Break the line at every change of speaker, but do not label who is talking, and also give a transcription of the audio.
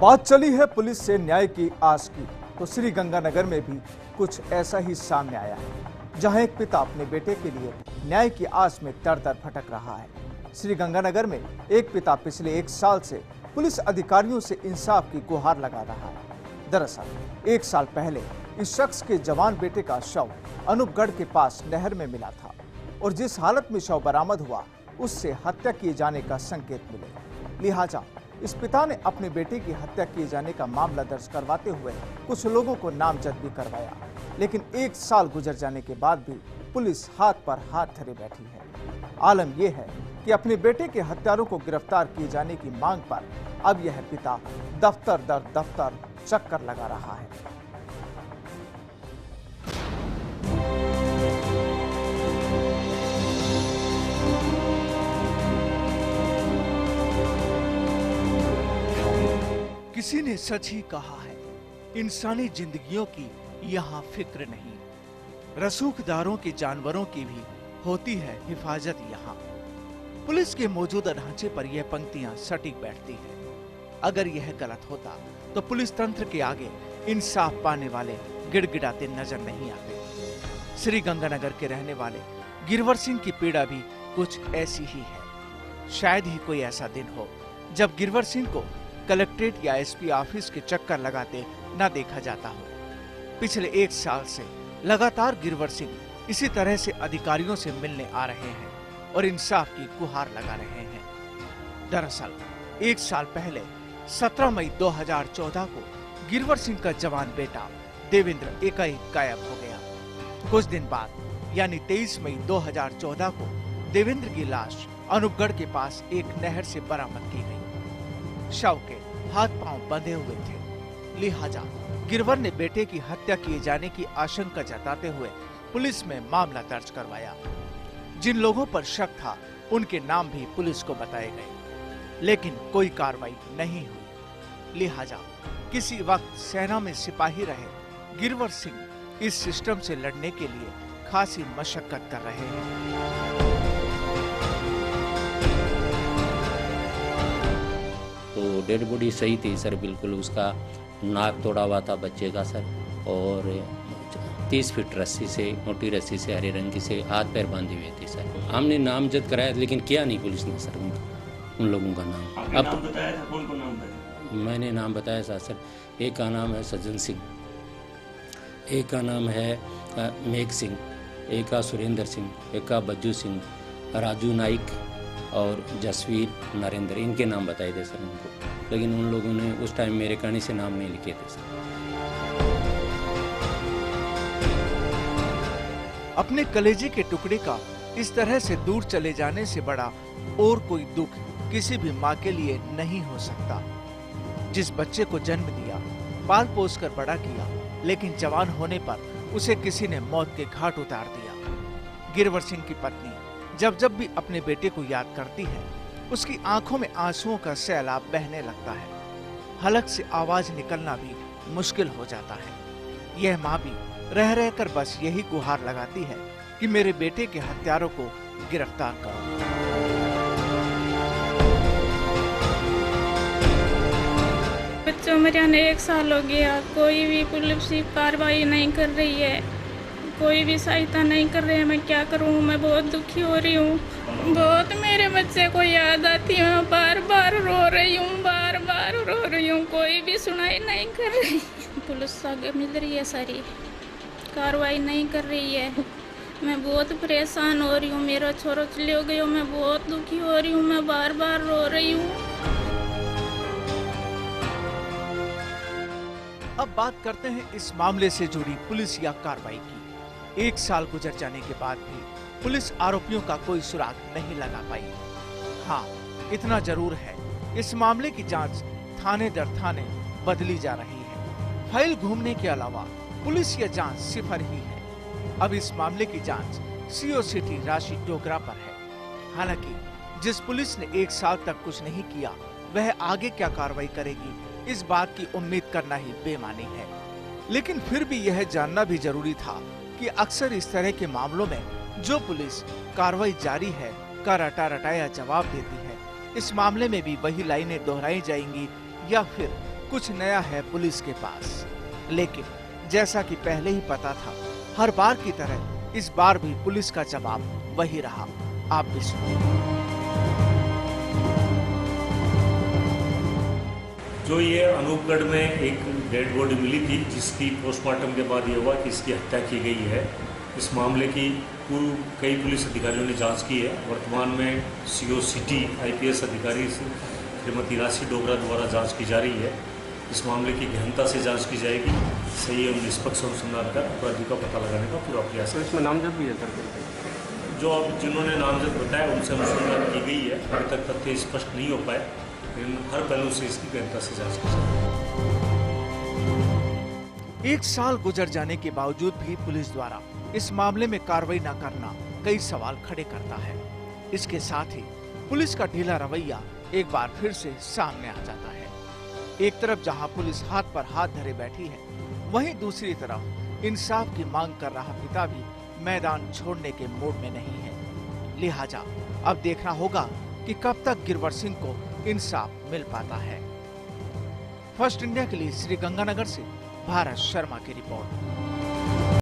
बात चली है पुलिस से न्याय की आस की, तो श्री गंगानगर में भी कुछ ऐसा ही सामने आया है, जहां एक पिता अपने बेटे के लिए न्याय की आस में दर-दर भटक रहा है। श्री गंगानगर में एक पिता पिछले 1 साल से पुलिस अधिकारियों से इंसाफ की गुहार लगा रहा है। दरअसल 1 साल पहले इस शख्स के जवान बेटे का शव अनूपगढ़ के पास नहर में मिला था और जिस हालत में शव बरामद हुआ उससे हत्या किए जाने का संकेत मिले। लिहाजा इस पिता ने अपने बेटे की हत्या किए जाने का मामला दर्ज करवाते हुए कुछ लोगों को नामजद भी करवाया, लेकिन 1 साल गुजर जाने के बाद भी पुलिस हाथ पर हाथ धरे बैठी है। आलम यह है कि अपने बेटे के हत्यारों को गिरफ्तार किए जाने की मांग पर अब यह पिता दफ्तर दर दफ्तर चक्कर लगा रहा है। किसी ने सच ही कहा है, इंसानी जिंदगियों की यहाँ फिक्र नहीं, रसूखदारों के जानवरों की भी होती है हिफाजत यहाँ। पुलिस के मौजूदा ढांचे पर यह पंक्तियां सटीक बैठती है। अगर यह गलत होता तो पुलिस तंत्र के आगे इंसाफ पाने वाले गिड़गिड़ाते नजर नहीं आते। श्री गंगानगर के रहने वाले गिरवर सिंह की पीड़ा भी कुछ ऐसी ही है। शायद ही कोई ऐसा दिन हो जब गिरवर सिंह को कलेक्ट्रेट या एसपी ऑफिस के चक्कर लगाते न देखा जाता हो। पिछले 1 साल से लगातार गिरवर सिंह इसी तरह से अधिकारियों से मिलने आ रहे हैं और इंसाफ की गुहार लगा रहे हैं। दरअसल 1 साल पहले 17 मई 2014 को गिरवर सिंह का जवान बेटा देवेंद्र एकाएक गायब हो गया। कुछ दिन बाद यानी 23 मई 2014 को देवेंद्र की लाश अनूपगढ़ के पास एक नहर से बरामद की गई। शव के हाथ पांव बंधे हुए थे। लिहाजा गिरवर ने बेटे की हत्या किए जाने की आशंका जताते हुए पुलिस में मामला दर्ज करवाया। जिन लोगों पर शक था उनके नाम भी पुलिस को बताए गए, लेकिन कोई कार्रवाई नहीं हुई। लिहाजा किसी वक्त सेना में सिपाही रहे गिरवर सिंह इस सिस्टम से लड़ने के लिए खासी मशक्कत कर रहे हैं।
तो डेड बॉडी सही थी सर, बिल्कुल। उसका नाक तोड़ा हुआ था बच्चे का सर, और 30 फीट रस्सी से, मोटी रस्सी से, हरे रंग की से हाथ पैर बांधे हुए थे सर। हमने नामजद कराया लेकिन किया नहीं पुलिस ने सर उन लोगों का नाम। अब नाम बताया था, कौन नाम बताया? मैंने नाम बताया था सर। एक का नाम है सज्जन सिंह, एक का नाम है मेघ सिंह, एक का सुरेंद्र सिंह, एक का बज्जू सिंह, राजू नाइक और जसवीर नरेंद्र, इनके नाम बताए थे सर उनको। लेकिन उन लोगों ने उस टाइम मेरे कहने से नाम नहीं लिखे थे सर।
अपने कलेजे के टुकड़े का इस तरह से दूर चले जाने से बड़ा और कोई दुख किसी भी माँ के लिए नहीं हो सकता। जिस बच्चे को जन्म दिया, पाल पोस कर बड़ा किया, लेकिन जवान होने पर उसे किसी ने मौत के घाट उतार दिया। गिरवर सिंह की पत्नी जब जब भी अपने बेटे को याद करती है, उसकी आंखों में आंसुओं का सैलाब बहने लगता है। हलक से आवाज निकलना भी मुश्किल हो जाता है। यह माँ भी रह रहकर बस यही गुहार लगाती है कि मेरे बेटे के हत्यारों को गिरफ्तार करो।
बच्चों मेरे आने 1 साल हो गया, कोई भी पुलिस कार्रवाई नहीं कर रही है, कोई भी सहायता नहीं कर रहे हैं। मैं क्या करूं? मैं बहुत दुखी हो रही हूं, बहुत मेरे बच्चे को याद आती है। मैं बार बार रो रही हूं, बार बार रो रही हूं, कोई भी सुनाई नहीं कर रही। पुलिस आगे मिल रही है, सारी कार्रवाई नहीं कर रही है। मैं बहुत परेशान हो रही हूँ, मेरा छोरा चले गया, मैं बहुत दुखी हो रही हूँ, मैं बार बार रो रही हूँ।
अब बात करते हैं इस मामले से जुड़ी पुलिस या कार्रवाई की। 1 साल गुजर जाने के बाद भी पुलिस आरोपियों का कोई सुराग नहीं लगा पाई। हाँ, इतना जरूर है, इस मामले की जांच थाने दर थाने बदली जा रही है। फाइल घूमने के अलावा पुलिस या जांच सिफर ही है। अब इस मामले की जांच सीओ सिटी राशि डोगरा पर है। हालांकि जिस पुलिस ने 1 साल तक कुछ नहीं किया, वह आगे क्या कार्रवाई करेगी, इस बात की उम्मीद करना ही बेमानी है। लेकिन फिर भी यह जानना भी जरूरी था कि अक्सर इस तरह के मामलों में जो पुलिस कार्रवाई जारी है का रटा रटाया जवाब देती है। इस मामले में भी वही लाइनें दोहराई जाएंगी या फिर कुछ नया है पुलिस के पास, लेकिन जैसा कि पहले ही पता था, हर बार की तरह इस बार भी पुलिस का जवाब वही रहा। आप भी सुनिए।
जो ये अनूपगढ़ में एक डेड बॉडी मिली थी, जिसकी पोस्टमार्टम के बाद ये हुआ कि इसकी हत्या की गई है। इस मामले की कई पुलिस अधिकारियों ने जांच की है। वर्तमान में सीओ सिटी IPS अधिकारी श्रीमती राशि डोगरा द्वारा जांच की जा रही है। इस मामले की गहनता से जांच की जाएगी। सही एवं निष्पक्ष अनुसंधान कर अपराधी का पता लगाने का पूरा प्रयास है।
इसमें नामजद भी है सर?
जो अब जिन्होंने नामजद बताया उनसे अनुसंधान की गई है। अभी तक तथ्य स्पष्ट नहीं हो पाए, लेकिन हर पहलू से इसकी गहनता से जांच की जाएगी।
1 साल गुजर जाने के बावजूद भी पुलिस द्वारा इस मामले में कार्रवाई न करना कई सवाल खड़े करता है। इसके साथ ही पुलिस का ढीला रवैया एक बार फिर से सामने आ जाता है। एक तरफ जहां पुलिस हाथ पर हाथ धरे बैठी है, वहीं दूसरी तरफ इंसाफ की मांग कर रहा पिता भी मैदान छोड़ने के मूड में नहीं है। लिहाजा अब देखना होगा कि कब तक गिरवर सिंह को इंसाफ मिल पाता है। फर्स्ट इंडिया के लिए श्री गंगानगर से भारत शर्मा की रिपोर्ट।